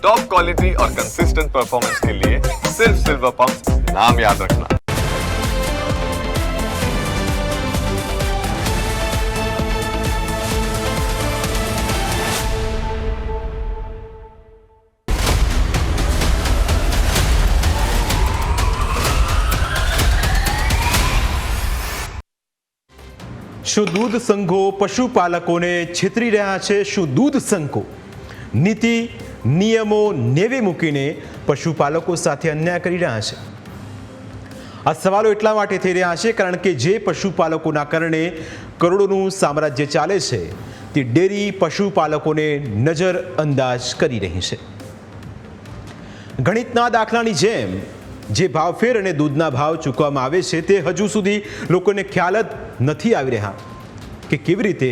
Top quality और consistent performance के लिए सिर्फ सिल्वर पंप नाम याद रखना। શું દૂધ સંઘો પશુપાલકોને છેતરી રહ્યા છે? શું દૂધ સંઘો નીતિ નિયમો નેવે મૂકીને પશુપાલકો સાથે અન્યાય કરી રહ્યા છે? આ સવાલો એટલા માટે થઈ રહ્યા છે કારણ કે જે પશુપાલકોના કારણે કરોડોનું સામ્રાજ્ય ચાલે છે તે ડેરી પશુપાલકોને નજરઅંદાજ કરી રહી છે. ગણિતના દાખલાની જેમ જે ભાવફેર અને દૂધના ભાવ ચૂકવવામાં આવે છે તે હજુ સુધી લોકોને ખ્યાલ જ નથી આવી રહ્યા કે કેવી રીતે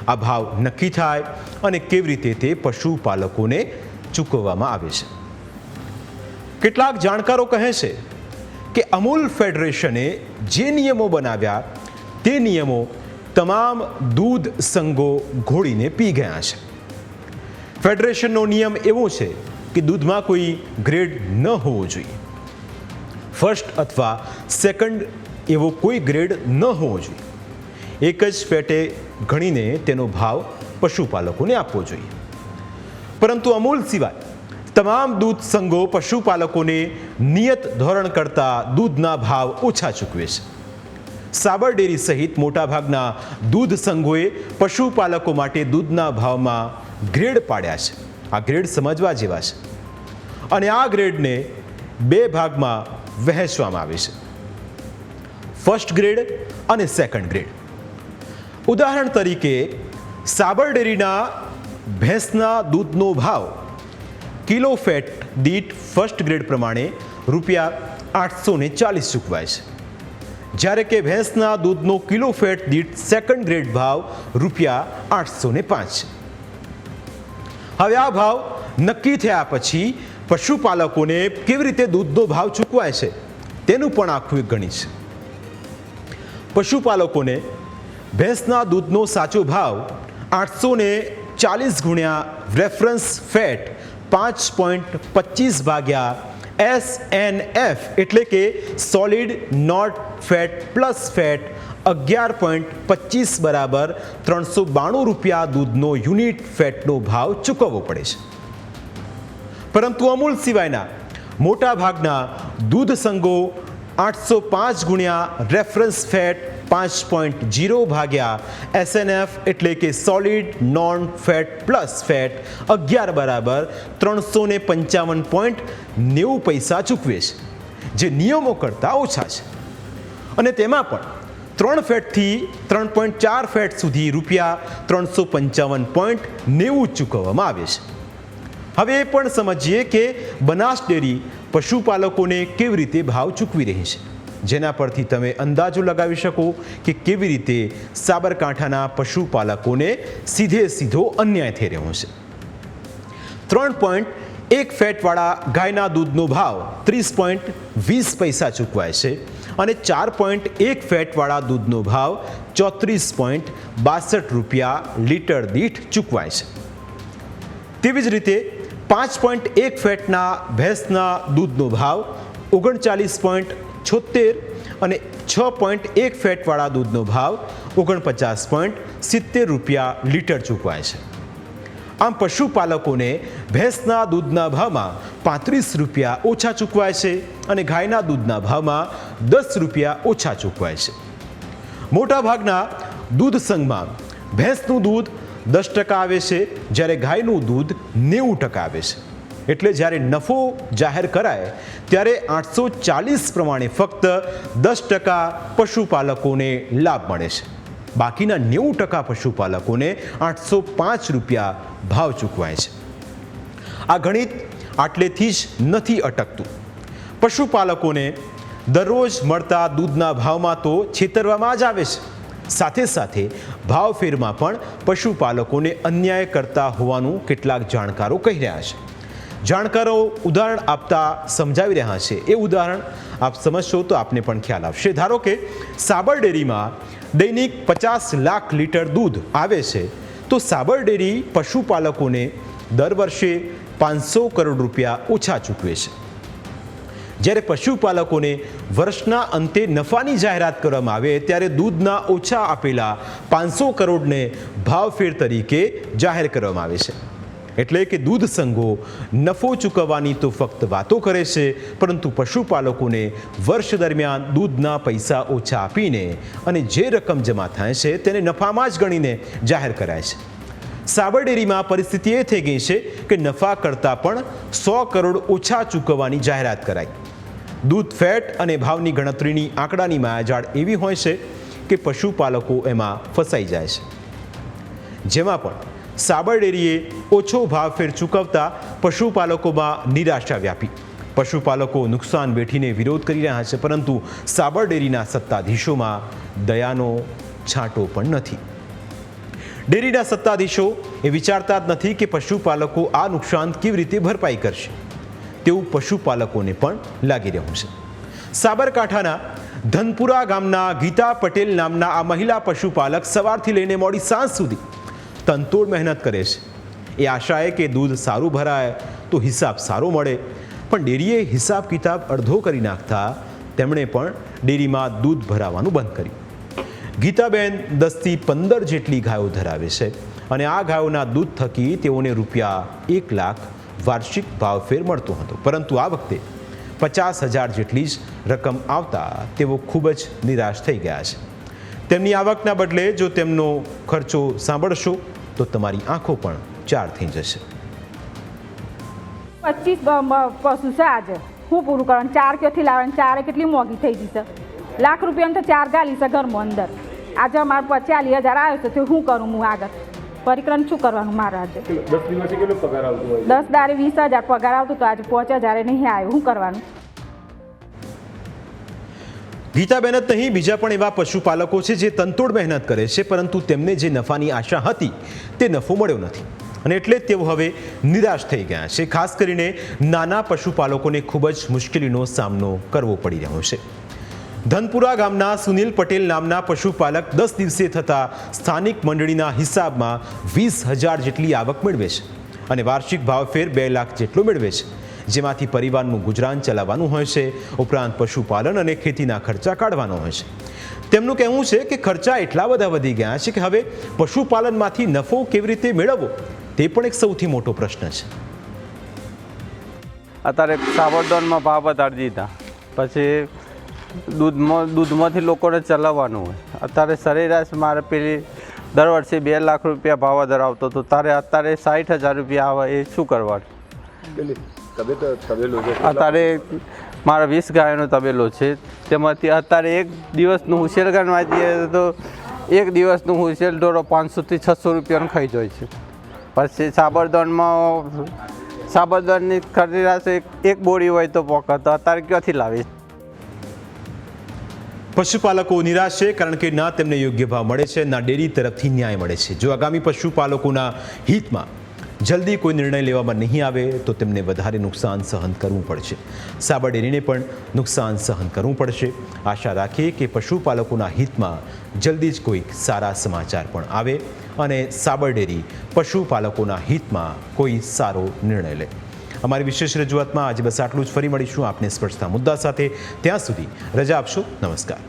આ ભાવ નક્કી થાય અને કેવી રીતે તે પશુપાલકોને ચૂકવવામાં આવે છે. કેટલાક જાણકારો કહે છે કે અમૂલ ફેડરેશને જે નિયમો બનાવ્યા તે નિયમો તમામ દૂધ સંઘો ઘોળીને પી ગયા છે. ફેડરેશનનો નિયમ એવો છે કે દૂધમાં કોઈ ગ્રેડ ન હોવો જોઈએ, ફર્સ્ટ અથવા સેકન્ડ એવો કોઈ ગ્રેડ ન હોવો જોઈએ, એક જ ફેટે ગણીને તેનો ભાવ પશુપાલકોને આપવો જોઈએ. પરંતુ અમૂલ સિવાય તમામ દૂધ સંઘો પશુપાલકોને નિયત ધોરણ કરતાં દૂધના ભાવ ઓછા ચૂકવે છે. સાબર ડેરી સહિત મોટાભાગના દૂધ સંઘોએ પશુપાલકો માટે દૂધના ભાવમાં ગ્રેડ પાડ્યા છે. આ ગ્રેડ સમજવા જેવા છે અને આ ગ્રેડને બે ભાગમાં વહેંચવામાં આવે છે, ફર્સ્ટ ગ્રેડ અને સેકન્ડ ગ્રેડ. ઉદાહરણ તરીકે સાબર ડેરીના ભેંસના દૂધનો ભાવ કિલો ફેટ દીઠ ફર્સ્ટ ગ્રેડ પ્રમાણે ₹840 ચૂકવાય છે, જ્યારે કે ભેંસના દૂધનો કિલો ફેટ દીઠ સેકન્ડ ગ્રેડ ભાવ ₹805 છે. હવે આ ભાવ નક્કી થયા પછી પશુપાલકોને કેવી રીતે દૂધનો ભાવ ચૂકવાય છે તેનું પણ આખું એક ગણિત છે. પશુપાલકોને ભેંસના દૂધનો સાચો ભાવ 840 ગુણ્યા રેફરન્સ ફેટ 5.25 ભાગ્યા SNF એટલે કે solid not fat plus fat 11.25 બરાબર ₹392 દૂધનો યુનિટ ફેટનો ભાવ ચૂકવવો પડે છે. પરંતુ અમૂલ સિવાયના મોટા ભાગના દૂધ સંઘો 805 ગુણ્યા રેફરન્સ ફેટ 5.0 ભાગ્યા SNF એટલે કે solid non fat plus fat 11 બરાબર ₹355.90 ચૂકવે છે, જે નિયમો કરતાં ઓછા છે. અને તેમાં પણ 3 ફેટથી 3.4 ફેટ સુધી ₹355.90 ચૂકવવામાં આવે છે. હવે એ પણ સમજીએ કે બનાસ ડેરી પશુપાલકોને કેવી રીતે ભાવ ચૂકવી રહી છે, જેના પરથી તમે અંદાજો લગાવી શકો કે કેવી રીતે સાબરકાંઠાના પશુપાલકોને સીધો અન્યાય થઈ રહ્યો છે. 3.1 ફેટવાળા ગાયના દૂધનો ભાવ 30.20 પૈસા ચૂકવાય છે અને 4.1 ફેટવાળા દૂધનો ભાવ ₹34.62 લીટર દીઠ ચૂકવાય છે. તેવી જ રીતે 5.1 ફેટના ભેંસના દૂધનો ભાવ 39.76 અને 6.1 ફેટવાળા દૂધનો ભાવ 49.70 લીટર ચૂકવાય છે. આમ પશુપાલકોને ભેંસના દૂધના ભાવમાં ₹35 ઓછા ચૂકવાય છે અને ગાયના દૂધના ભાવમાં ₹10 ઓછા ચૂકવાય છે. મોટાભાગના દૂધ સંઘમાં ભેંસનું દૂધ 10% આવે છે, જ્યારે ગાયનું દૂધ 90% આવે છે. એટલે જ્યારે નફો જાહેર કરાય ત્યારે 840 પ્રમાણે ફક્ત 10% પશુપાલકોને લાભ મળે છે, બાકીના 90% પશુપાલકોને ₹805 ભાવ ચૂકવાય છે. આ ગણિત આટલેથી જ નથી અટકતું. પશુપાલકોને દરરોજ મળતા દૂધના ભાવમાં તો છેતરવામાં જ આવે છે, સાથે સાથે ભાવફેરમાં પણ પશુપાલકોને અન્યાય કરતા હોવાનું કેટલાક જાણકારો કહી રહ્યા છે. જાણકારો ઉદાહરણ આપતા સમજાવી રહ્યા છે. એ ઉદાહરણ આપ સમજશો તો આપને પણ ખ્યાલ આવશે. ધારો કે સાબર ડેરીમાં દૈનિક 50 લાખ લીટર દૂધ આવે છે, તો સાબર ડેરી પશુપાલકોને દર વર્ષે ₹500 કરોડ ઓછા ચૂકવે છે. જ્યારે પશુપાલકોને વર્ષના અંતે નફાની જાહેરાત કરવામાં આવે ત્યારે દૂધના ઓછા આપેલા 500 કરોડને ભાવફેર તરીકે જાહેર કરવામાં આવે છે. એટલે કે દૂધ સંઘો નફો ચૂકવવાની તો ફક્ત વાતો કરે છે, પરંતુ પશુપાલકોને વર્ષ દરમિયાન દૂધના પૈસા ઓછા આપીને અને જે રકમ જમા થાય છે તેને નફામાં જ ગણીને જાહેર કરાય છે. સાબર ડેરીમાં પરિસ્થિતિ એ થઈ ગઈ છે કે નફા કરતાં પણ 100 કરોડ ઓછા ચૂકવવાની જાહેરાત કરાઈ. દૂધ ફેટ અને ભાવની ગણતરીની આંકડાની માયાજાળ એવી હોય છે કે પશુપાલકો એમાં ફસાઈ જાય છે. જેમાં પણ સાબર ડેરીએ ઓછો ભાવફેર ચૂકવતા પશુપાલકોમાં નિરાશા વ્યાપી. પશુપાલકો નુકસાન વેઠીને વિરોધ કરી રહ્યા છે, પરંતુ સાબર ડેરીના સત્તાધીશોમાં દયાનો છાંટો પણ નથી. ડેરીના સત્તાધીશો એ વિચારતા જ નથી કે પશુપાલકો આ નુકસાન કેવી રીતે ભરપાઈ કરશે, તેવું પશુપાલકોને પણ લાગી રહ્યું છે. સાબરકાંઠાના ધનપુરા ગામના ગીતા પટેલ નામના આ મહિલા પશુપાલક સવારથી લઈને મોડી સાંજ સુધી તનતોડ મહેનત કરે છે. એ આશાએ કે દૂધ સારું ભરાય તો હિસાબ સારો મળે, પણ ડેરીએ હિસાબ કિતાબ અડધો કરી નાખતા તેમણે પણ ડેરીમાં દૂધ ભરાવાનું બંધ કર્યું. ગીતાબેન 10થી 15 જેટલી ગાયો ધરાવે છે અને આ ગાયોના દૂધ થકી તેઓને ₹1 લાખ વાર્ષિક ભાવફેર મળતો હતો, પરંતુ આ વખતે 50,000 જેટલી જ રકમ આવતા તેઓ ખૂબ જ નિરાશ થઈ ગયા છે. તેમની આવકના બદલે જો તેમનો ખર્ચો સાંભળશો તો તમારી આંખો પણ ચાર થઈ જશે. 25 પશુ છે આજે, હું પૂરું કરવાનું? 4 ક્યાંથી લાવવાનું? 4 કેટલી મોંઘી થઈ ગઈ છે. ₹1 લાખ તો 4 ગાલી છે ઘરમાં અંદર. આજે અમારે 40,000 આવ્યો છે તો શું કરું હું આગળ? પરિક્રમ શું કરવાનું મારે? આજે 10 દિવસે કેટલો પગાર આવતો હોય? 10 દાડે 20,000 પગાર આવતો તો આજે 5,000 નહીં આવ્યો. શું કરવાનું? ગીતાબેન જ નહીં, બીજા પણ એવા પશુપાલકો છે જે તનતોડ મહેનત કરે છે, પરંતુ તેમને જે નફાની આશા હતી તે નફો મળ્યો નથી અને એટલે જ તેઓ હવે નિરાશ થઈ ગયા છે. ખાસ કરીને નાના પશુપાલકોને ખૂબ જ મુશ્કેલીનો સામનો કરવો પડી રહ્યો છે. ધનપુરા ગામના સુનિલ પટેલ નામના પશુપાલક 10 દિવસે થતા સ્થાનિક મંડળીના હિસાબમાં 20,000 જેટલી આવક મેળવે છે અને વાર્ષિક ભાવફેર 2 લાખ જેટલો મેળવે છે, જેમાંથી પરિવારનું ગુજરાન ચલાવવાનું હોય છે, ઉપરાંત પશુપાલન અને ખેતીના ખર્ચા કાઢવાનો હોય છે. તેમનું કહેવું છે કે ખર્ચા એટલા બધા વધી ગયા છે કે હવે પશુપાલનમાંથી નફો કેવી રીતે મેળવવો તે પણ એક સૌથી મોટો પ્રશ્ન છે. અત્યારે સાબરડોનમાં ભાવ વધારી દીધા, પછી દૂધમાંથી લોકોને ચલાવવાનું હોય. અત્યારે સરેરાશ મારે પેલી દર વર્ષે ₹2 લાખ ભાવ ધરાવતો હતો, તારે અત્યારે ₹60,000 આવે. એ શું કરવાનું? અત્યારે મારા 20 ગાયોનો તબેલો છે, તેમાંથી અત્યારે એક દિવસનું હુસેલ ગણવા જઈએ તો એક દિવસનું હુસેલ ઢોરો ₹500 થી ₹600 ખાઈ જાય છે. પછી સાબરડોનની સરેરાશ એક બોરી હોય તો પોકત અત્યારે ક્યાંથી લાવી? પશુપાલકો નિરાશ છે, કારણ કે ના તેમને યોગ્ય ભાવ મળે છે, ના ડેરી તરફથી ન્યાય મળે છે. જો આગામી પશુપાલકોના હિતમાં જલ્દી કોઈ નિર્ણય લેવામાં નહીં આવે તો તેમને વધારે નુકસાન સહન કરવું પડશે. સાબર ડેરીને પણ નુકસાન સહન કરવું પડશે. આશા રાખીએ કે પશુપાલકોના હિતમાં જલ્દી જ કોઈ સારા સમાચાર પણ આવે અને સાબર ડેરી પશુપાલકોના હિતમાં કોઈ સારો નિર્ણય લે. અમારી વિશેષ રજૂઆતમાં આજે બસ આટલું જ. ફરી મળીશું આપને સ્પર્શતા મુદ્દા સાથે. ત્યાં સુધી રજા આપશો. નમસ્કાર.